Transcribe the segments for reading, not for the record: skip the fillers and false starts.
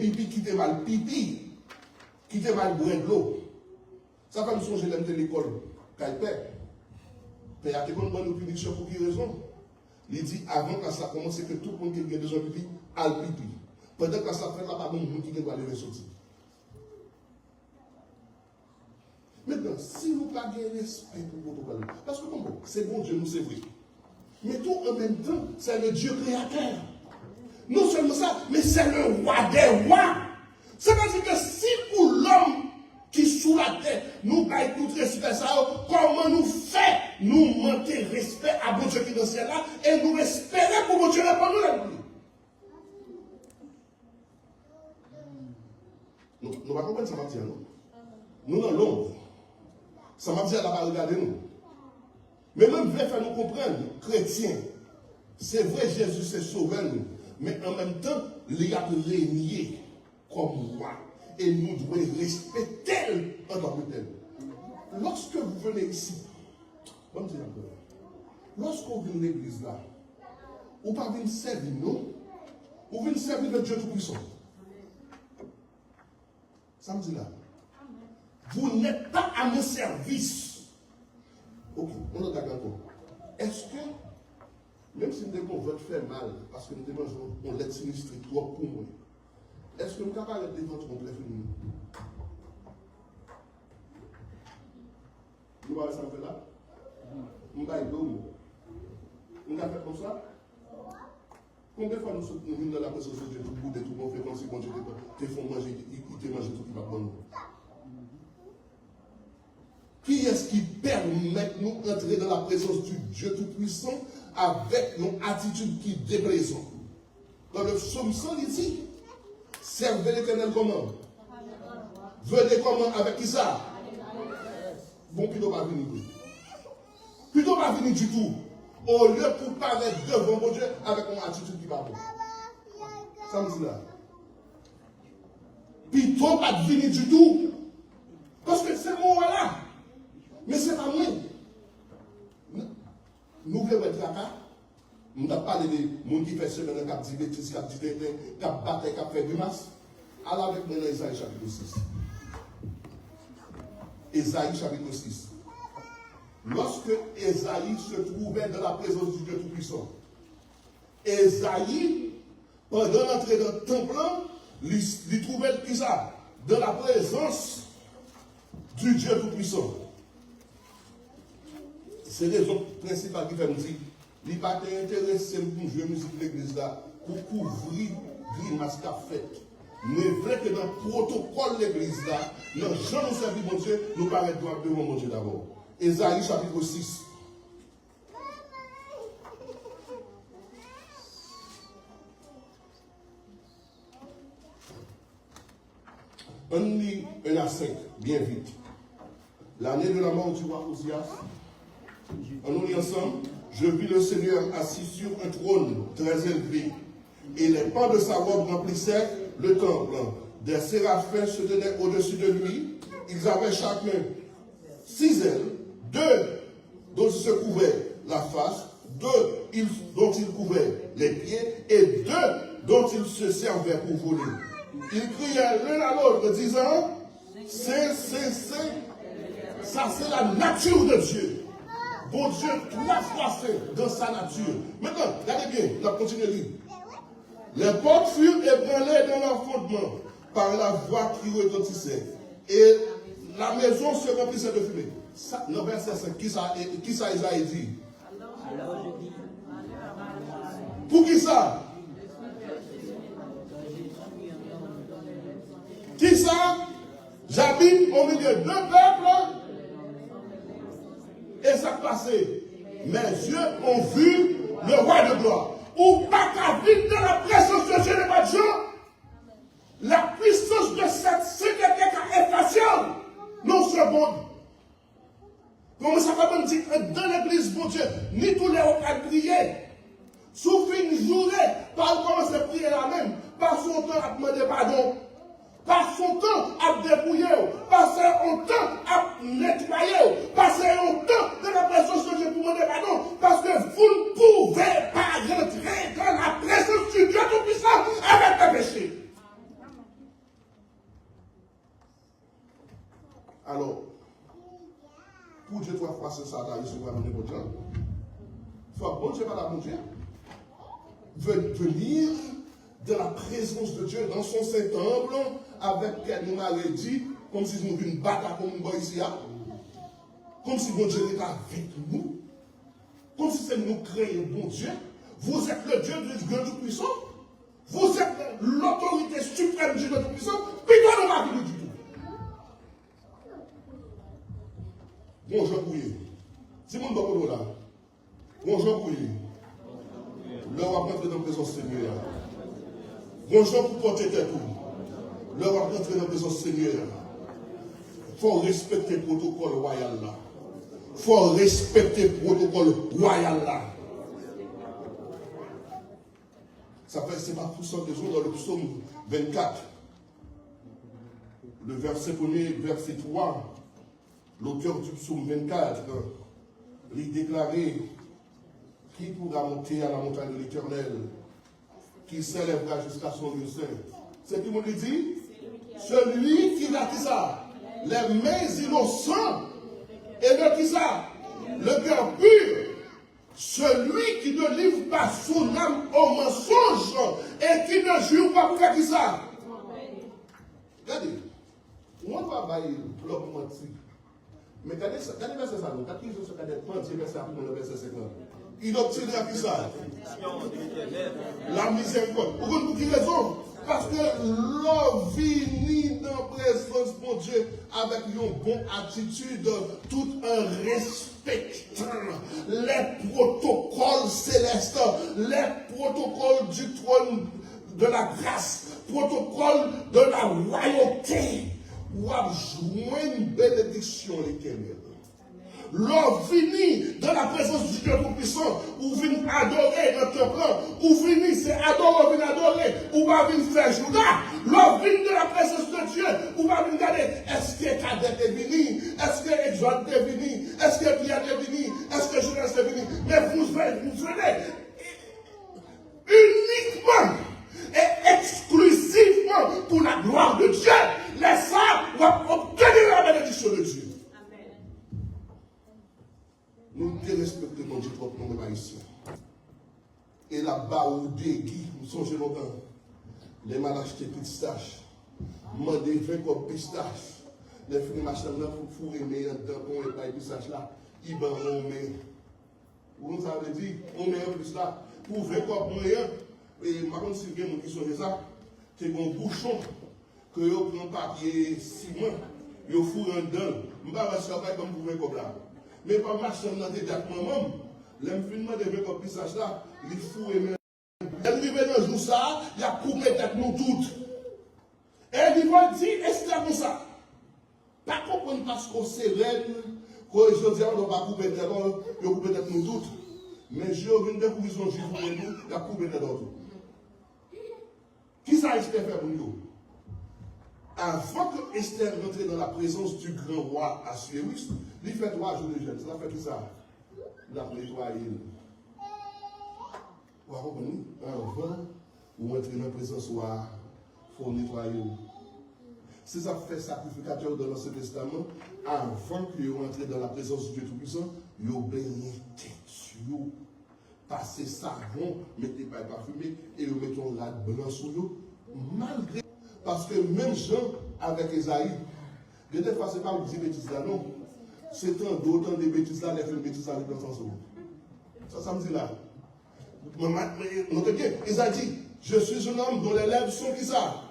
pipi qui te mal pipi, qui te mal boire de l'eau. Ça fait me songer l'aime de l'école, quand père. Père a été bon bonne punition pour quelle raison? Il dit avant que ça commence, que tout le monde qui a besoin de pipi, a le pipi. Pendant que ça fait, là, pas de monde qui doit aller sortir. Maintenant, si nous n'avons pas de respect pour votre parole, parce que bon, c'est bon Dieu, nous c'est vrai. Mais tout en même temps, c'est le Dieu créateur. Non seulement ça, mais c'est le roi des rois. C'est-à-dire que si pour l'homme qui sous la terre, nous baillons tout respect, ça, comment nous fait nous manquer respect à bon Dieu qui est dans le ciel là, et nous espérer pour bon Dieu répondre nous. Nous ne pouvons pas comprendre ça, Martin, non? Nous dans l'ombre. Ça m'a dit à la pas regarder nous. Mais même veut faire nous comprendre, chrétiens, c'est vrai Jésus c'est sauveur nous, mais en même temps, il a régné comme roi. Et nous devons respecter en tant que tel. Lorsque vous venez ici, lorsque vous venez à l'église là, vous ne pas venir servir nous, vous venez servir le Dieu Tout-Puissant. Ça me dit là. Vous n'êtes pas à mon service. Ok, on est d'accord. Est-ce que, même si nous devons votre faire mal, parce que nous devons on l'aide sinistré trop pour moi, est-ce que nous sommes capables de défendre complet féminin? Nous allons faire là? Nous allons faire nous allons faire comme ça? Combien de fois nous sommes dans la présence de Dieu, tout bout de tout bon, fait comme si Dieu te fait manger, il te mange tout qui va prendre nous? Qui est-ce qui permet de nous entrer dans la présence du Dieu Tout-Puissant avec une attitude qui déplaise? Dans le psaume 100, il dit, servez l'Éternel comment? Venez comment avec qui ça? Bon, plutôt pas venir. Plutôt pas venir du tout. Au lieu pour paraître devant mon Dieu avec une attitude qui va bon. Ça me dit là. Plutôt pas venir du tout. Parce que c'est moi là. Mais c'est pas moi. Nous voulons être là. Nous avons parlé des gens qui font semaine, qui ont dit bêtises, qui ont dit des qui ont battu, qui ont fait grimace. Alors avec moi dans Ésaïe chapitre 6. Ésaïe chapitre 6. Lorsque Ésaïe se trouvait dans la présence du Dieu Tout-Puissant, Ésaïe, pendant l'entrée dans le temple, il trouvait qui ça? Dans la présence du Dieu Tout-Puissant. C'est les raisons principales qui font dire, il n'est pas intéressé pour jouer musique de l'église là, pour couvrir grimace qu'a fait. Mais vrai que dans le protocole de l'église là, dans le genre de servir mon Dieu, nous paraît droit devant mon Dieu d'abord. Ésaïe chapitre 6. On lit 1 à 5, bien vite. L'année de la mort du roi Osias. On nous lit ensemble. Je vis le Seigneur assis sur un trône très élevé, et les pans de sa robe remplissaient le temple. Des séraphins se tenaient au-dessus de lui. Ils avaient chacun 6 ailes, 2 dont ils se couvraient la face, 2 dont ils couvraient les pieds, et 2 dont ils se servaient pour voler. Ils criaient l'un à l'autre, disant, c'est, ça c'est la nature de Dieu. Bon Dieu, 3 fois saint dans sa nature. Maintenant, regardez bien, la continue à lire. Les portes furent ébranlées dans leur fondement par la voix qui retentissait. Et la maison se remplissait de fumée. Dans verset 5, qui ça Isaïe dit? Alors je dis. Pour qui ça? Qui ça? J'habite au milieu de peuples. Et ça passait. Mes yeux ont vu le roi de gloire. Ou pas qu'à vivre dans la présence de Dieu de votre Dieu. La puissance de cette sécurité inflation. Non seconde. Comment ça va me dire que dans l'église, mon Dieu, ni tous les autres à prier. Sauf une journée, par commencer à prier la même, par son temps à demander pardon. Passe son temps à dépouiller, passer un temps à nettoyer, passer un temps dans la présence de Dieu pour demander pardon, parce que vous ne pouvez pas rentrer dans la présence du Dieu Tout-Puissant avec le péché. Alors, pour Dieu, 3 fois, c'est ça, tu as reçu vraiment n'importe quoi. Faut bon Dieu, pas la bon Dieu. Venir de la présence de Dieu dans son Saint-Temple avec qu'elle nous avait dit, comme si nous venions battre comme nous ici, comme si bon Dieu était avec nous, comme si c'est nous créer bon Dieu. Vous êtes le Dieu du Dieu Tout-Puissant. Vous êtes l'autorité suprême du Dieu Tout-Puissant. Puis nous n'avons pas du tout. Bonjour pour vous. Si vous n'avez pas là, bonjour pour vous. L'heure va rentrer dans la présence Seigneur. Bonjour pour porter tête. L'heure va rentrer dans la présence Seigneur. Il faut respecter le protocole royal là. Il faut respecter le protocole royal là. Ça fait, c'est pas tout ça que dans le psaume 24. Le verset 1er, verset 3. L'auteur du psaume 24, il déclarait: qui pourra monter à la montagne de l'Éternel, qui s'élèvera jusqu'à son lieu saint. C'est qui me le dit? Celui qui a qui ça? Les mains innocentes et le qui ça? Le cœur pur. Celui qui ne livre pas son âme au mensonge et qui ne jure pas pour faire qui ça? Regardez, on va bailler l'homme menti. Mais regardez ça, regardez verset ça, nous, quand ils ont ce cadet, verset après le verset 50. Il obtiendra qui ça? La miséricorde. Pour quelle raison? Parce que l'homme vit dans la présence de Dieu avec une bonne attitude, tout en respectant les protocoles célestes, les protocoles du trône de la grâce, protocole de la royauté, ou à joindre une bénédiction l'éternel. L'homme finit dans la présence du Dieu Tout-Puissant, ou vient adorer notre temple, ou finit, c'est adorer, ou vient adorer, ou va venir faire Judas. L'homme vient de la présence de Dieu, ou va venir regarder, est-ce que Cadet est venu, est-ce que Exode est venu, est-ce que Pierre est venu, est-ce que Jonas est venu, mais vous venez uniquement et exclusivement pour la gloire de Dieu. Les saints vont obtenir la bénédiction de Dieu. Nous respectons mon Dieu propre, nous pas ici. Et la baoudé qui, nous sommes longtemps, les mal achetés pistaches, demander 20 copes pistaches, les filles machin là pour fourrer mes dedans pour les pailles pistaches là, ils vont met. Vous savez dire, on met un plus là, pour 20 copes moyen, et par contre, si vous avez qui sont ça, c'est un bouchon que vous prenez papier ciment, vous fourrez dedans. Je ne vais pas faire comme vous 20 copes là. Mais pas marcher dans des dates moi-même. L'infiniment de 20 copes pistaches là, il fout et met. Elle vit dans un jour ça, il a coupé tête nous toutes. Et il va dire, est-ce que comme ça? Pas comprendre parce qu'on s'éveille, que je dis, on va couper tête, il a coupé tête nous toutes. Mais je viens de découvrir son juif pour nous, il a coupé tête nous toutes. Qui ça Esther fait pour nous? Avant que Esther rentre dans la présence du grand roi Assuérus, il fait 3 jours de jeûne. Ça fait tout ça. Il a nettoyé. Vous comprenez? Avant, vous entrez dans la présence roi, il faut nettoyer. Si ça fait sacrificateur dans l'Ancien Testament, avant que vous entrez dans la présence du Dieu Tout-Puissant, vous baignez tête. Passez savon, mettez pas parfumé et vous mettez un rad blanc sur vous. Malgré. Parce que même Jean avec Esaïe, des fois, ce n'est pas des bêtises là, non. C'est d'autant des bêtises là, les bêtises là, les plans ça, ça me dit là. Notez bien, Esaïe dit, je suis un homme dont les lèvres sont qui ça?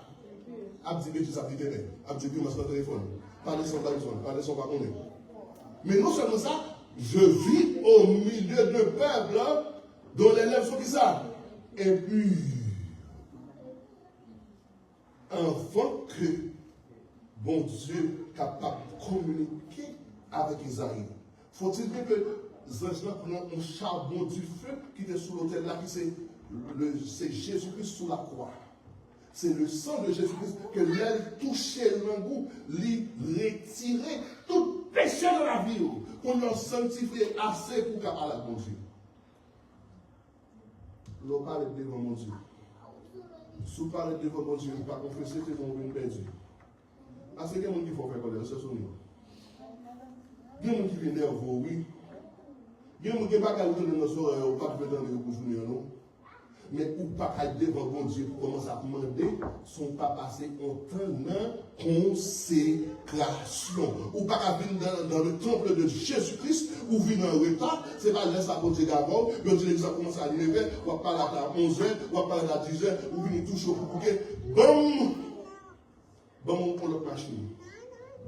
Abdi bêtises, abdi terrain, abdi puis mon téléphone. Parlez sans téléphone, parlez sans pas qu'on est. Mais non seulement ça, je vis au milieu de peuple dont les lèvres sont qui ça? Et puis, avant que bon Dieu capable de communiquer avec Isaïe, faut-il dire que les anges prennent un charbon du feu qui était sous l'autel là, c'est Jésus-Christ sous la croix. C'est le sang de Jésus-Christ que l'aile touchait l'angou, lui retirer tout péché de la vie, pour nous sanctifier assez pour capable à bon Dieu. L'on parle devant mon Dieu. Si vous parlez devant mon Dieu, vous ne pas confesser, c'est mon bien perdu. Parce que les gens qui font faire colère, c'est son nom. Il y a des gens qui viennent nerveux, oui. Il y a des gens qui ne peuvent pas retourner dans le soir, ou pas dans le pour journée, non. Mais ou pas aller devant bon Dieu pour commencer à demander, son pas passé en temps de consécration. Ou pas venir dans le temple de Jésus-Christ, ou venir en retard, c'est pas laisser à bon Dieu d'abord, le Dieu ça commence à 9h, ou pas à 11h, ou pas à 10h, ou venir tout chaud pour que, bon, on prend l'autre machine,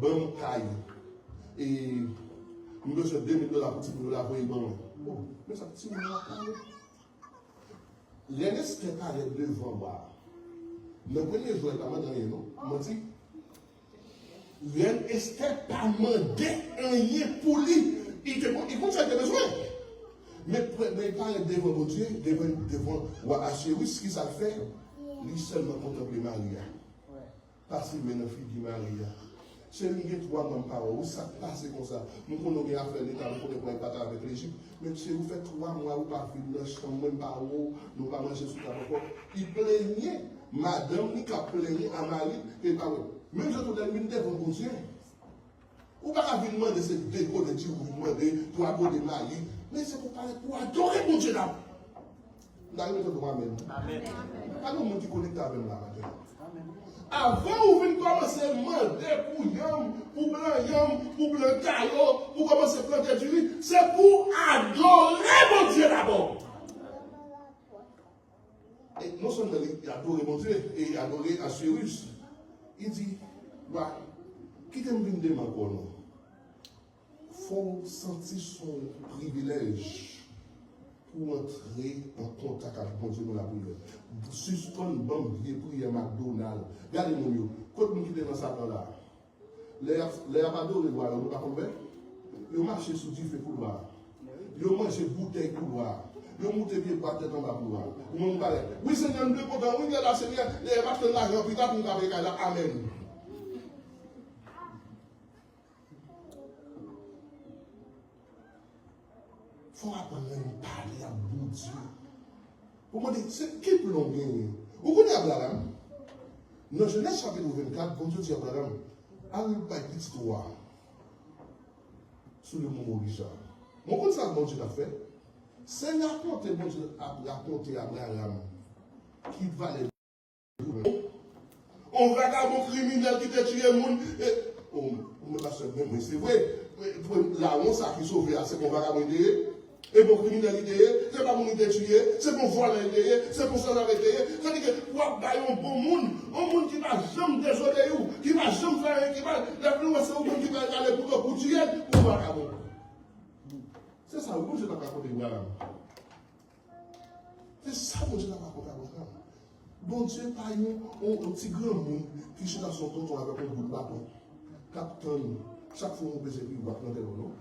bon, caille, et nous besoin de $2000 pour nous la voir, bon, mais ça petit moment. L'ennemi qui parlait devant moi, le premier jour, il n'a pas demandé, non? Il m'a dit, l'ennemi n'était pas demandé rien pour lui. Il compte faire des besoins. Mais il parlait devant mon Dieu, devant Ouachérus, ce qu'il a fait, lui seulement contempler Maria. Parce qu'il m'a fille de Maria. C'est lui qui a trois mêmes paroles. Ça passe comme ça. Nous connaissons bien faire l'État, nous connaissons pas avec l'Égypte. Mais si vous faites 3 mois ou pas vivre dans le champ, même paroles, nous pas manger sous la porte. Il plaignait, madame, ni qu'à plaigner à Marie, et pas même je te donne une devant mon Dieu. Ou pas venir demander cette déco de Dieu, vous demander pour aborder Marie. Mais c'est pour parler, pour adorer mon Dieu là. Nous arrivons à moi-même. Amen. Pas le monde qui connecte avec là maintenant. Avant, vous venez commencer à demander pour Yam, pour blanc Yam, pour blanc Caillot, pour commencer à planter du riz, c'est pour adorer mon Dieu d'abord. Et non seulement il adorer mon Dieu, et adorer Assyrus, il dit, bah, qui t'aime bien demander encore non? Il faut sentir son privilège pour entrer en contact avec mon Dieu dans la prière. Suspendre bon vieux prière McDonald's. Regardez mon Dieu, quand nous quittons dans sa là, les amadors, les voir, nous ne pouvons pas. Ils marchent sous du feu pour voir. Ils mangent bouteille pour voir. Ils montent bien pour tête en bas pour voir. Oui, Seigneur, nous devons oui, là, Seigneur, les pasteurs de l'argent, puis nous avons là, Amen. Il faut apprendre à parler à bon Dieu. Vous me dites, c'est qui peut l'en gagner? Vous connaissez Abraham? Dans Genèse chapitre 24, bon Dieu dit à Abraham, allez pas une petite histoire sur le mont Richard. Mon compte ça, bon Dieu l'a fait. C'est raconter, bon Dieu a raconté à Abraham qui valait. On regarde mon criminel qui t'a tué le monde. On ne va pas se même, c'est vrai. La honte, ça qui sauve, c'est qu'on va ramener. Et pour criminalité, c'est pas mon idée tuer, c'est pour voler, c'est pour s'en arrêter. C'est-à-dire que vous avez un bon monde, un monde qui va jamais désolé, qui va jamais faire, qui va, la plus loin, c'est un monde qui va aller pour tuer, pour voir à bon. C'est ça, vous, je n'ai pas raconté Abraham. C'est ça, vous, je n'ai pas raconté Abraham. Bon Dieu, pas un petit grand monde qui chute dans son tonton avec un bout de bâton. Capitaine, chaque fois qu'on peut se dire, il va planter l'eau,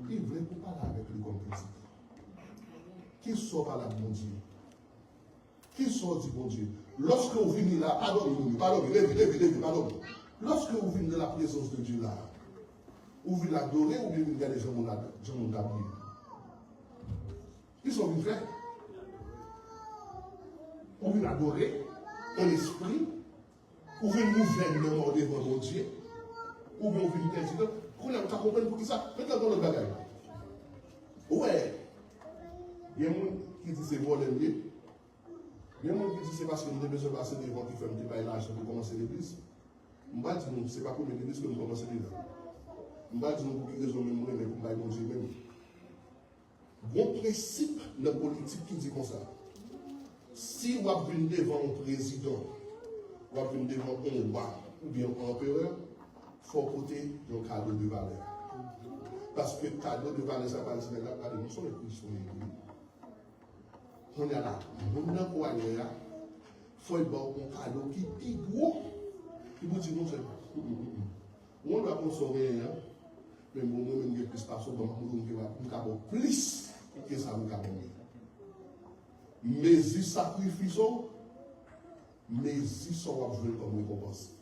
il voulait pour parler avec lui comme petit. Qui sort par là, bon Dieu? Qui sort du bon Dieu? Lorsque vous venez là, pardon, levez, pardon. Lorsque vous venez de la présence de Dieu là, vous venez l'adorer ou bien vous regardez Jean Gabriel? Qui sont venus faire? Vous venez l'adorer en esprit, vous venez gouvernement devant mon Dieu, ou bien vous venez président. Vous comprenez pour qui ça? Maintenant dans le bagage. Ouais. Il y a des gens qui disent que c'est bon l'ennemi. Il y a des gens qui disent que c'est parce que nous avons besoin de passer devant qui fait un petit bail l'argent pour commencer l'église. Je ne vais pas dire que ce n'est pas pour l'église que nous commençons déjà. Je ne vais pas dire pour qui raison même, mais pour bail mon Dieu même. Bon principe de la politique qui dit comme ça. Si vous venez devant un président, vous venez devant un roi ou bien un empereur, il faut porter un cadeau de valeur. Parce que le cadeau de valeur, ça va dire là, nous sommes les Christians. On est là, on a quoi il faut avoir un cadeau qui est gros. Qui vous dit non, c'est on doit consommer, mais bon, nous avons plus de personnes qui ont plus que ça nous avons. Mais ils sacrifient, mais ils sont comme récompense.